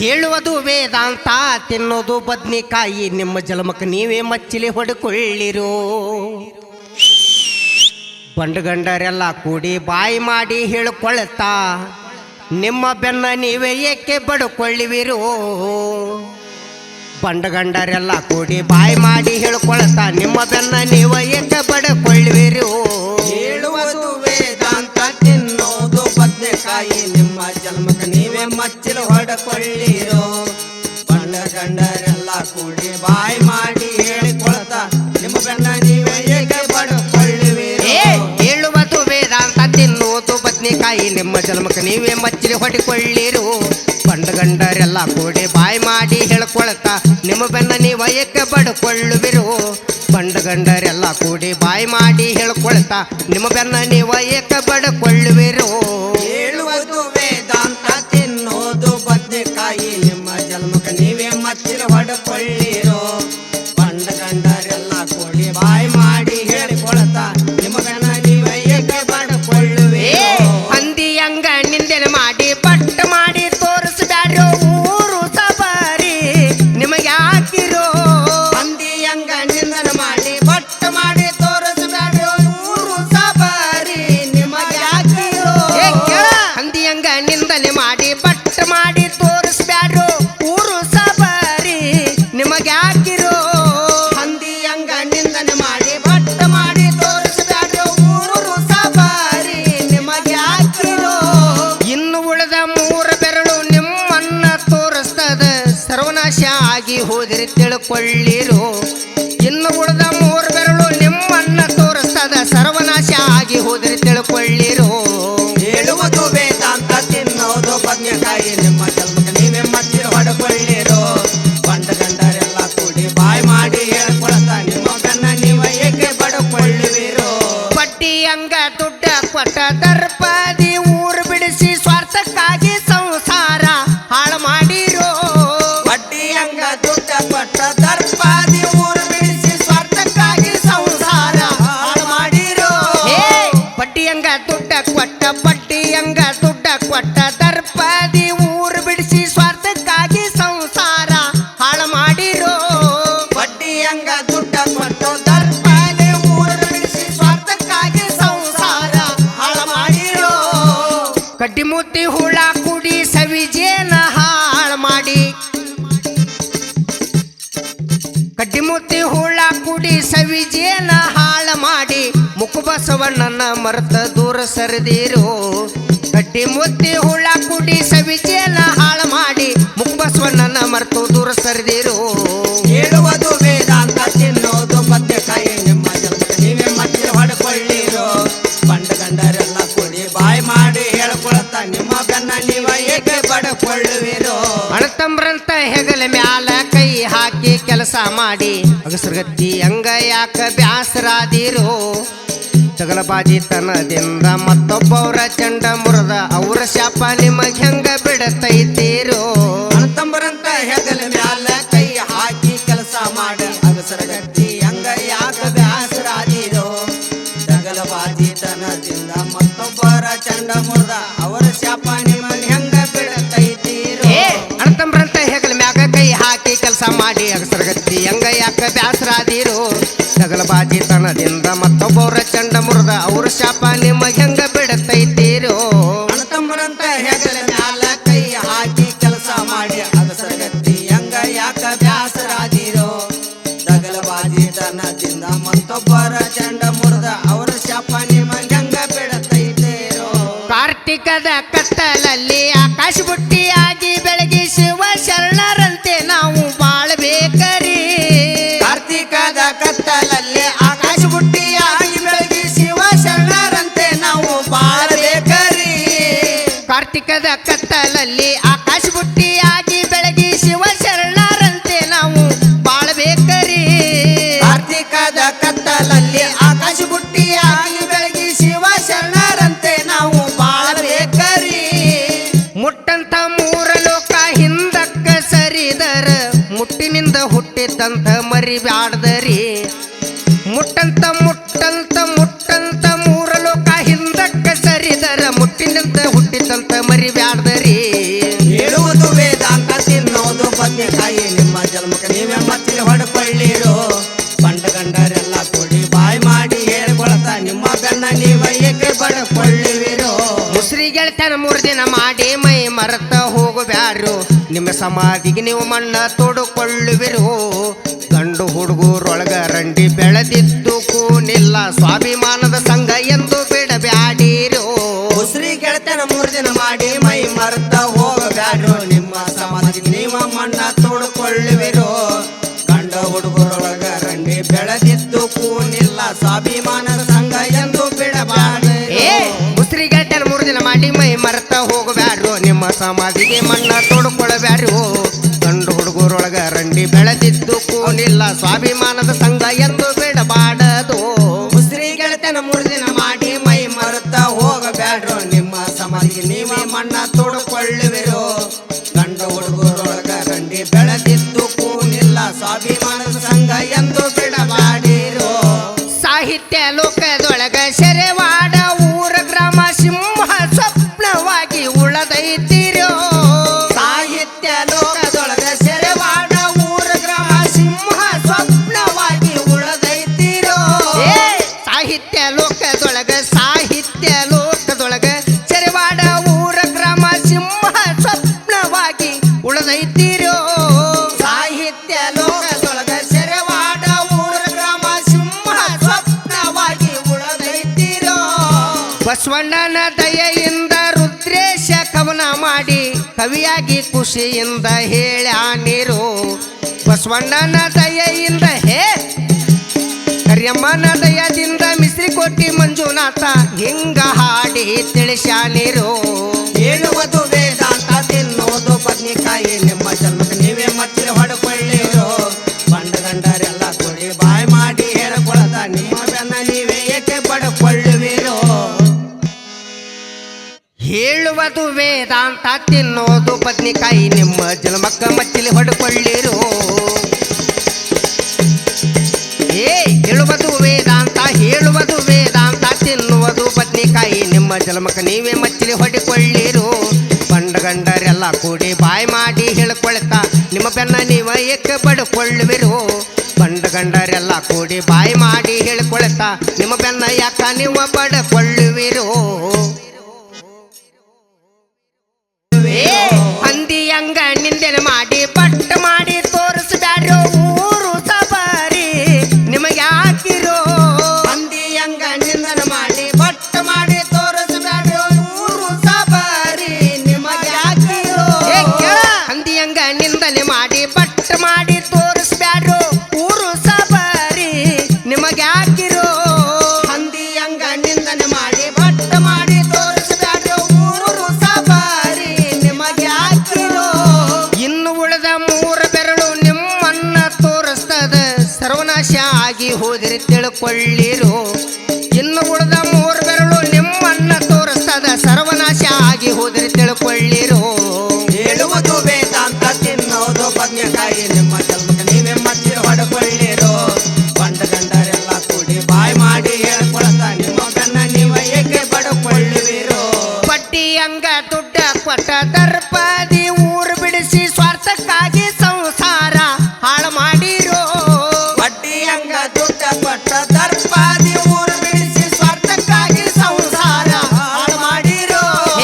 ಹೇಳುವುದು ವೇದಾಂತ, ತಿನ್ನೋದು ಬದ್ನಿಕಾಯಿ, ನಿಮ್ಮ ಜಲಮಕ್ಕೆ ನೀವೇ ಮಚ್ಚಿಲಿ ಹೊಡ್ಕೊಳ್ಳಿರೋ. ಬಂಡಗಂಡರೆಲ್ಲ ಕೂಡಿ ಬಾಯಿ ಮಾಡಿ ಹೇಳಿಕೊಳ್ಳುತ್ತಾ ನಿಮ್ಮ ಬೆನ್ನ ನೀವೇ ಏಕೆ ಬಡ್ಕೊಳ್ಳಿವಿರೋ. ಬಂಡಗಂಡರೆಲ್ಲ ಕೂಡಿ ಬಾಯಿ ಮಾಡಿ ಹೇಳಿಕೊಳ್ಳುತ್ತಾ ನಿಮ್ಮ ಬೆನ್ನ ನೀವೇ ಏಕೆ ಬಡ್ಕೊಳ್ಳಿವಿರೋ. ಹೇಳುವುದು ವೇದಾಂತ, ತಿನ್ನೋದು ಬದ್ನೆಕಾಯಿ, ನಿಮ್ಮ ಜನ್ಮಕ್ಕೆ ನೀವೇ ಮಚ್ಚಲು ಹೊಡ್ಕೊಳ್ಳಿರೋ. ಬಂಡಗಂಡರೆಲ್ಲ ಕೂಡಿ ಬಾಯಿ ಮಾಡಿ ಹೇಳಿಕೊಳ್ತಾ ನಿಮ್ಮ ಬೆನ್ನ ನೀವೇ ಏಕೆ ಬಡ್ಕೊಳ್ಳಿವಿರೋ. ಹೇಳುವುದು ವೇದಾಂತ, ತಿನ್ನುವುದು ಬದ್ನೆಕಾಯಿ, ನಿಮ್ಮ ಜನ್ಮಕ್ಕೆ ನೀವೇ ಮಚ್ಚಲಿ ಹೊಡಿಕೊಳ್ಳಿರು. ಬಂಡಗಂಡರೆಲ್ಲ ಕೂಡಿ ಬಾಯಿ ಮಾಡಿ ಹೇಳ್ಕೊಳ್ತಾ ನಿಮ್ಮ ಬೆನ್ನ ನೀವು ಏಕೆ ಬಡ್ಕೊಳ್ಳುವಿರು. ಬಂಡಗಂಡರೆಲ್ಲ ಕೂಡಿ ಬಾಯಿ ಮಾಡಿ ಹೇಳ್ಕೊಳ್ತಾ ನಿಮ್ಮ ಬೆನ್ನ ನೀವು ಏಕೆ ಬಡ್ಕೊಳ್ಳುವಿರು. ಹೇಳುವುದು ವೇದಾಂತ, ತಿನ್ನೋದು ಬದ್ನೆಕಾಯಿ, ನಿಮ್ಮ ಜನ್ಮಕ್ಕೆ ನೀವೇ ಮಚ್ಚಲು ಹೊಡ್ಕೊಳ್ಳಿರೋ. ಬಂಡಗಂಡರೆಲ್ಲ ಕೂಡಿ ಬಾಯಿ ಮಾಡಿ ಹೇಳಿಕೊಳ್ತಾ ನಿಮ್ಮ ಬೆನ್ನ ನೀವೇ ಏಕೆ ಬಡ್ಕೊಳ್ಳುವಿರೋ. ಹಂದಿಯಂಗ ನಿಂದೆನೆ ಮಾಡಿ ಪಟ್ಟ ಮಾಡಿ ತೋರಿಸ್ಬ್ಯಾಡ್ರೋ ಊರು ಸಬಾರಿ ನಿಮಗೆ ಹಾಕಿರೋ. ಹಂದಿಯಂಗ ನಿಂದನ ಮಾಡಿ ಬಟ್ಟ ಮಾಡಿ ತೋರಿಸ್ಬ್ಯಾಡ್ರೋ ಊರು ಸಬಾರಿ ನಿಮಗೆ ಹಾಕಿರೋ. ಹಂದಿಯಂಗ ನಿಂದನೆ ಮಾಡಿ ಪಟ್ಟ ಮಾಡಿ ತೋರಿಸ್ಬ್ಯಾಡ್ರೋ ಊರು ಸಬಾರಿ ನಿಮಗೆ ಹಾಕಿರೋ. ಹಂದಿಯಂಗ ನಿಂದನೆ ಮಾಡಿ ಬಟ್ಟ ಮಾಡಿ ತೋರಿಸ್ಬ್ಯಾಡ್ರೋ ಊರು ಸಬಾರಿ ನಿಮಗೆ ಹಾಕಿರೋ. ಇನ್ನು ಉಳಿದ ಮೂರು ಬೆರಳು ನಿಮ್ಮನ್ನ ತೋರಿಸ್ತದ, ಸರ್ವನಾಶ ಆಗಿ ಹೋದಿರಿ ತಿಳ್ಕೊಳ್ಳಿರು. ಇನ್ನು ಉಳಿದ ಮೂರು ಬೆರಳು ನಿಮ್ಮನ್ನ ತೋರಿಸ್ತದ, ಸರ್ವನಾಶ ಆಗಿ ಹೋದಿರಿ ತಿಳ್ಕೊಳ್ಳಿರು. ಹೇಳುವುದು ವೇದಾಂತ, ತಿನ್ನೋದು ಬದ್ನೆಕಾಯಿ, ನಿಮ್ಮ ಜನ್ಮಕ್ಕೆ ನೀವೇ ಮಚ್ಚಲು ಹೊಡ್ಕೊಳ್ಳಿರೋ. ಬಂಡಗಂಡರೆಲ್ಲ ಕೂಡಿ ಬಾಯಿ ಮಾಡಿ ಹೇಳ್ಕೊಳ್ತಾ ನಿಮ್ಮ ಬೆನ್ನ ನೀವು ಏಕೆ ಬಡ್ಕೊಳ್ಳುವಿರೋ. ಪಟ್ಟಿಯಂಗ ದುಡ್ಡ ಕೊಟ್ಟ ದರ್ಪದಿ ಊರು ಬಿಡಿಸಿ ಸ್ವಾರ್ಥಕ್ಕಾಗಿ ಸಂಸಾರ ಹಾಳು ಮಾಡಿರೋ. ಬಡ್ಡಿಯಂಗ ದುಡ್ಡ ಕೊಟ್ಟ ದರ್ಪಾದಿ ಊರು ಬಿಡಿಸಿ ಸ್ವಾರ್ಥಕ್ಕಾಗಿ ಸಂಸಾರ ಹಾಳು ಮಾಡಿರೋ. ಪಟ್ಟಿಯಂಗ ದುಡ್ಡ ಕೊಟ್ಟ, ಪಟ್ಟಿಯಂಗ ದುಡ್ಡ ಕೊಟ್ಟ ದರ್ಪದಿ ಊರು ಬಿಡಿಸಿ ಸ್ವಾರ್ಥಕ್ಕಾಗಿ ಸಂಸಾರ ಹಾಳು ಮಾಡಿರೋ. ಬಡ್ಡಿಯಂಗ ದುಡ್ಡ ಕೊಟ್ಟು ದರ್ಪಾದಿ ಊರು ಬಿಡಿಸಿ ಸ್ವಾರ್ಥಕ್ಕಾಗಿ ಸಂಸಾರ ಹಾಳು ಮಾಡಿರೋ. ಕಡ್ಡಿ ಮುತ್ತಿ ಹುಳ ಕುಡಿ ಸವಿಜೇನ ಹಾಳು ಮಾಡಿ, ಕಡ್ಡಿ ಮುತ್ತಿ ಹುಳ ಕುಡಿ ಸವಿಜೇನ ಹಾಳು ಮಾಡಿ ಮುಖಬಸವಣ್ಣನ ಮರೆತ ದೂರ ಸರಿದಿರೋ. ಕಡ್ಡಿ ಮುತ್ತಿ ಹುಳ ಕುಡಿ ಸವಿಜೇನ ಹಾಳು ಮಾಡಿ ಮುಖಬಸವಣ್ಣನ ಮರೆತು ದೂರ ಸರಿದಿರೋ. ಹೇಳುವುದು ವೇದಾಂತ, ತಿನ್ನೋದು ಬದ್ನೆಕಾಯಿ, ನಿಮ್ಮ ಜನ್ಮಕ್ಕೆ ನೀವೇ ಮಚ್ಚಲು ಹೊಡ್ಕೊಳ್ಳಿರೋ. ಬಂಡಗಂಡರೆಲ್ಲ ಕೂಡಿ ಬಾಯಿ ಮಾಡಿ ಹೇಳ್ಕೊಳ್ತಾ ನಿಮ್ಮ ಬೆನ್ನ ನೀವ ಏಕೆ ಬಡ್ಕೊಳ್ಳುವಿರೋ. ಅಣತಂಬ್ರಂತ ಹೆಗಲ ಮ್ಯಾಲ ಕೈ ಹಾಕಿ ಕೆಲಸ ಮಾಡಿ ಅಗಸರಗತ್ತಿ ಹಂಗ ಯಾಕ ಬ್ಯಾಸರಾದಿರೋ. ತಗಲಬಾಜಿ ತನದಿಂದ ಮತ್ತೊಬ್ಬವರ ಚಂಡ ಮುರದ ಅವರ ಶಾಪ ನಿಮಗೆ ಹೆಂಗ ಬಿಡತೈತೀರೋ. ಅಣತಂಬರಂತ ಹೆಗಲ ಮ್ಯಾಲ ಕೈ ಹಾಕಿ ಕೆಲಸ ಮಾಡಿ ಅಗಸರಗತ್ತಿ ಹಂಗ ಯಾಕ ಬ್ಯಾಸರಾದಿರೋ. ತಗಲಬಾಜಿ ತನದಿಂದ ಮತ್ತೊಬ್ಬರ ಚಂಡ ಮುರದ ಅವರ ಶಾಪ ನಿಮಗೆ ಹೆಂಗ ಬಿಡತೈತೀರೋ. ಅಣತಂಬ್ರಂತ ಹೆಗಲ ಮ್ಯಾಗ ಕೈ ಹಾಕಿ ಕೆಲಸ ಮಾಡಿ ಅಗಸರಗತ್ತಿ ಹಂಗ ಯಾಕ ಬ್ಯಾಸರಾದಿರೋ. ತಗಲಬಾಜಿ ತನದಿಂದ ಮತ್ತೊಬ್ಬರ ಚಂಡ ಮುರದ ಅವ್ರ ಶಾಪ ನಿಮಗೆ ಹೆಂಗ ಬಿಡತೈತೀರೋ. ಅಣತಂಬರಂತ ಹೆಗಲ ಮ್ಯಾಲ ಕೈ ಹಾಕಿ ಕೆಲಸ ಮಾಡಿ ಅಗಸರಗತ್ತಿ ಹಂಗ ಯಾಕ ಬ್ಯಾಸರಾದಿರೋ. ತಗಲಬಾಜಿ ತನದಿಂದ ಮತ್ತೊಬ್ಬರ ಚಂಡ ಮುರದ ಅವರ ಶಾಪ ನಿಮಗೆ ಹೆಂಗ ಬಿಡತೈತೀರೋ. ಕಾರ್ತಿಕದ ಕತ್ತಲಲ್ಲಿ ಆಕಾಶ ಬುಟ್ಟಿಯಾಗಿ ಬೆಳಗಿ ಶಿವ ಶರಣರಂತೆ ನಾವು ಬಾಳಬೇಕರಿ. ಕಾರ್ತಿಕದ ಕತ್ತಲಲ್ಲಿ ಆಕಾಶ ಬುಟ್ಟಿಯಾಗಿ ಬೆಳಗಿ ಶಿವ ಶರಣರಂತೆ ನಾವು ಬಾಳಬೇಕರಿ. ಕತ್ತಲಲ್ಲಿ ಆಕಾಶ ಬುಟ್ಟಿಯಾಗಿ ಬೆಳಗಿ ಶಿವ ಶರಣರಂತೆ ನಾವು ಬಾಳ್ಬೇಕರಿ. ಕಾರ್ತಿಕದ ಕತ್ತಲಲ್ಲಿ ಆಕಾಶ ಬುಟ್ಟಿಯಾಗಿ ಬೆಳಗಿ ಶಿವ ಶರಣರಂತೆ ನಾವು ಬಾಳಬೇಕರಿ. ಮುಟ್ಟಂತ ಮೂರ ಲೋಕ ಹಿಂದಕ್ಕ ಸರಿದರ ಮುಟ್ಟಿನಿಂದ ಹುಟ್ಟಿದಂತ ಮರಿಬ್ಯಾಡ್ದರಿ. ಮುಟ್ಟಂತ ಮುಟ್ಟಂತ ಮುಟ್ಟಂತ ಮೂರ ಲೋಕ ಹಿಂದಕ್ಕ ಸರಿದರ ಮುಟ್ಟಿನಿಂದ ಹುಟ್ಟಿದಂತ ಮರಿಬ್ಯಾಡ್ದರಿ. ಹೇಳುವುದು ವೇದಾಂತ ತಿನ್ನೋದು ಬದನೆಕಾಯಿ ನಿಮ್ಮ ಜನ್ಮಕ್ಕೆ ನೀವೇ ಮಚ್ಚಲಿ ಹೊಡ್ಕೊಳ್ಳಿರೋ. ಬಂಡ ಗಂಡರೆಲ್ಲ ಕೂಡಿ ಬಾಯ್ ಮಾಡಿ ಹೇಳ್ಕೊಳ್ತಾ ನಿಮ್ಮ ಬೆನ್ನ ನೀವ ಏಕೆ ಬಡ್ಕೊಳ್ಳುವಿರೋ. ಮುಸ್ರಿ ಗೆಳತನ 3 ದಿನ ಮಾಡಿ ಮೈ ಮರೆತ ಹೋಗಬ್ಯಾರು. ನಿಮ್ಮ ಸಮಾಧಿಗೆ ನೀವು ಮಣ್ಣ ತೋಡುಕೊಳ್ಳುವಿರು. ಗಂಡು ಹುಡುಗರೊಳಗ ರಂಡಿ ಬೆಳೆದಿದ್ದು ಕೂನಿಲ್ಲ ಸ್ವಾಭಿಮಾನದ ಸಂಘ ಎಂದು ಬಿಡಬ್ಯಾಡಿರೋ. ಮುಸ್ರಿ ಗೆಳತನ 3 ದಿನ ಮಾಡಿ ಮೈ ಮರೆತ ಹೋಗಬ್ಯಾಡ್ರು. ನಿಮ್ಮ ಸಮಾಧಿಗೆ ನೀವ ಮಣ್ಣ ತೋಡ್ಕೊಳ್ಳುವಿರೋ. ಗಂಡ ಹುಡುಗರೊಳಗ ರಂಡಿ ಬೆಳೆದಿದ್ದು ಕೂನಿಲ್ಲ ಸ್ವಾಭಿಮಾನದ ಸಂಘ ಎಂದು ಬಿಡಬಾರ್ದು. ಮುಸ್ರಿ ಗೆಳತನ 3 ದಿನ ಮಾಡಿ ಮೈ ಮರೆತ ಹೋಗಬ್ಯಾಡ್ರು. ನಿಮ್ಮ ಸಮಾಧಿಗೆ ಮಣ್ಣ ತೋಡ್ಕೊಳ್ಳಬ್ಯಾಡ್ರು. ಗಂಡು ಹುಡುಗರೊಳಗ ರಂಡಿ ಬೆಳೆದಿದ್ದು ಕೂನಿಲ್ಲ ಸ್ವಾಭಿಮಾನದ ಸಂಘ ಎಂದು ಬಿಡಬಾಡದು. ಮುಸ್ರಿ ಗೆಳತನ 3 ದಿನ ಮಾಡಿ ಮೈ ಮರೆತ ಹೋಗಬ್ಯಾಡ್ರು. ನಿಮ್ಮ ಸಮಾಧಿಗೆ ನೀವ ಮಣ್ಣ ತೋಡ್ಕೊಳ್ಳುವಿರೋ. ಗಂಡ ಹುಡುಗರೊಳಗ ರಂಡಿ ಬೆಳೆದಿದ್ದು ಕೂನಿಲ್ಲ ಸ್ವಾಭಿಮಾನದ ಸಂಘ ಎಂದು ಬಿಡಬಾಡಿರೋ. ಸಾಹಿತ್ಯ ಲೋಕದೊಳಗ ಶೆರೆವಾಡ ಊರ ಗ್ರಾಮ ಸಿಂಹ ಸ್ವಪ್ನವಾಗಿ ಉಳದೈತಿರೋ. ಸಾಹಿತ್ಯ ಲೋಕದೊಳಗ ಶೆರೆವಾಡ ಊರ ಗ್ರಾಮ ಸಿಂಹ ಸ್ವಪ್ನವಾಗಿ ಉಳದೈತಿರೋ. ಸಾಹಿತ್ಯ ಲೋಕದೊಳಗ ಶೆರೆವಾಡ ಊರ ಗ್ರಾಮ ಸಿಂಹ ಸ್ವಪ್ನವಾಗಿ ಉಳದೈತಿರೋ. ಸಾಹಿತ್ಯ ಲೋಕದೊಳಗ ಶೆರೆವಾಡ ಊರ ಗ್ರಾಮ ಸಿಂಹ ಸ್ವಪ್ನವಾಗಿ ಉಳದೈತಿರೋ. ಬಸವಣ್ಣನ ದಯೆಯಿಂದ ರುದ್ರೇಶ ಕವನ ಮಾಡಿ ಕವಿಯಾಗಿ ಖುಷಿಯಿಂದ ಹೇಳ್ಯಾನಿರೋ. ಬಸವಣ್ಣನ ದಯೆಯಿಂದ ಕರಿಯಮ್ಮನ ದಯದಿಂದ ಮಿಸ್ರಿಕೋಟಿ ಮಂಜುನಾಥ ಹಿಂಗ ಹಾಡಿ ತಿಳಿಸ್ಯಾನಿರೋ. ಹೇಳುವುದು ವೇದಾಂತ ತಿನ್ನೋದು ಬದನೆಕಾಯಿ ನಿಮ್ಮ ಜನ್ಮಕ್ಕೆ ನೀವೇ ಮಚ್ಚಲಿ ಹೊಡ್ಕೊಳ್ಳಿರೋ. ಬಂಡ ಗಂಡರೆಲ್ಲ ಕೂಡಿ ಬಾಯ್ ಮಾಡಿ ಹೇಳ್ಕೊಳ್ತಾ ನಿಮ್ಮ ಬೆನ್ನ ನೀವೇ ಏಕೆ ಬಡ್ಕೊಳ್ಳುವಿರೋ. ಹೇಳುವುದು ವೇದಾಂತ ತಿನ್ನೋದು ಬದನೆಕಾಯಿ ನಿಮ್ಮ ಜನ್ಮಕ್ಕ ಮಚ್ಚಲಿ ಹೊಡ್ಕೊಳ್ಳಿರೋ. ಹೇಳುವುದು ವೇದಾಂತ ತಿನ್ನುವುದು ಬದನೆಕಾಯಿ ನಿಮ್ಮ ಜನ್ಮಕ್ಕ ನೀವೇ ಮಚ್ಚಲಿ ಹೊಡಿಕೊಳ್ಳಿರು. ಬಂಡ ಗಂಡರೆಲ್ಲ ಕೂಡಿ ಬಾಯ್ ಮಾಡಿ ಹೇಳ್ಕೊಳ್ತಾ ನಿಮ್ಮ ಬೆನ್ನ ನೀವ ಏಕೆ ಬಡ್ಕೊಳ್ಳುವಿರು. ಬಂಡ ಗಂಡರೆಲ್ಲ ಕೂಡಿ ಬಾಯ್ ಮಾಡಿ ಹೇಳ್ಕೊಳ್ತಾ ನಿಮ್ಮ ಬೆನ್ನ ಯಾಕ ನೀವು ಬಡ್ಕೊಳ್ಳುವಿರು. ಹಂದಿಯಂಗ ನಿಂದೆನೆ ಮಾಡಿ ಪಟ್ಟ ಮಾಡಿ ತೋರಿಸ್ಬ್ಯಾಡ್ರೋ ಊರು ಸಬಾರಿ ನಿಮಗೆ ಹಾಕಿರೋ. ಹಂದಿಯಂಗ ನಿಂದನ ಮಾಡಿ ಬಟ್ಟ ಮಾಡಿ ತೋರಿಸ್ಬ್ಯಾಡ್ರೋ ಊರು ಸಬಾರಿ ನಿಮಗೆ ಹಾಕಿರೋ. ಹಂದಿಯಂಗ ನಿಂದನೆ ಮಾಡಿ ಪಟ್ಟ ಮಾಡಿ ತೋರಿಸ್ಬ್ಯಾಡ್ರೋ ಊರು ಸಬಾರಿ ನಿಮಗೆ ಹಾಕಿರೋ. ಹಂದಿಯಂಗ ನಿಂದನೆ ಮಾಡಿ ಬಟ್ಟ ಮಾಡಿ ತೋರಿಸ್ಬ್ಯಾಡ್ರೋ ಊರು ಸಬಾರಿ ನಿಮಗೆ ಹಾಕಿರೋ. ಇನ್ನು ಉಳಿದ 3 ಬೆರಳು ನಿಮ್ಮನ್ನ ತೋರಿಸ್ತದ ಸರ್ವನಾಶ ಆಗಿ ಹೋದಿರಿ ತಿಳ್ಕೊಳ್ಳಿರು. ಇನ್ನು ಉಳಿದ 3 ಬೆರಳು ನಿಮ್ಮನ್ನ ತೋರಿಸ್ತದ ಸರ್ವನಾಶ ಆಗಿ ಹೋದಿರಿ ತಿಳ್ಕೊಳ್ಳಿರು. ಹೇಳುವುದು ವೇದಾಂತ ತಿನ್ನೋದು ಬದನೆಕಾಯಿ ನಿಮ್ಮ ಜನ್ಮಕ್ಕೆ ನೀವೇ ಮಚ್ಚಲಿ ಹೊಡ್ಕೊಳ್ಳಿರೋ. ಬಂಡ ಗಂಡರೆಲ್ಲ ಕೂಡಿ ಬಾಯ್ ಮಾಡಿ ಹೇಳ್ಕೊಳ್ತಾ ನಿಮ್ಮ ಬೆನ್ನ ನೀವ ಏಕೆ ಬಡ್ಕೊಳ್ಳುವಿರೋ. ಬಡ್ಡಿ ಹಂಗ ದುಡ್ಡ ಕೊಟ್ಟ ದರ್ಪದಿ ಊರು ಬಿಡಿಸಿ ಸ್ವಾರ್ಥಕ್ಕಾಗಿ ಸಂಸಾರ ಹಾಳು ಮಾಡಿರೋ. ಬಡ್ಡಿ ಹಂಗ ದುಡ್ಡ ಕೊಟ್ಟ ದರ್ಪ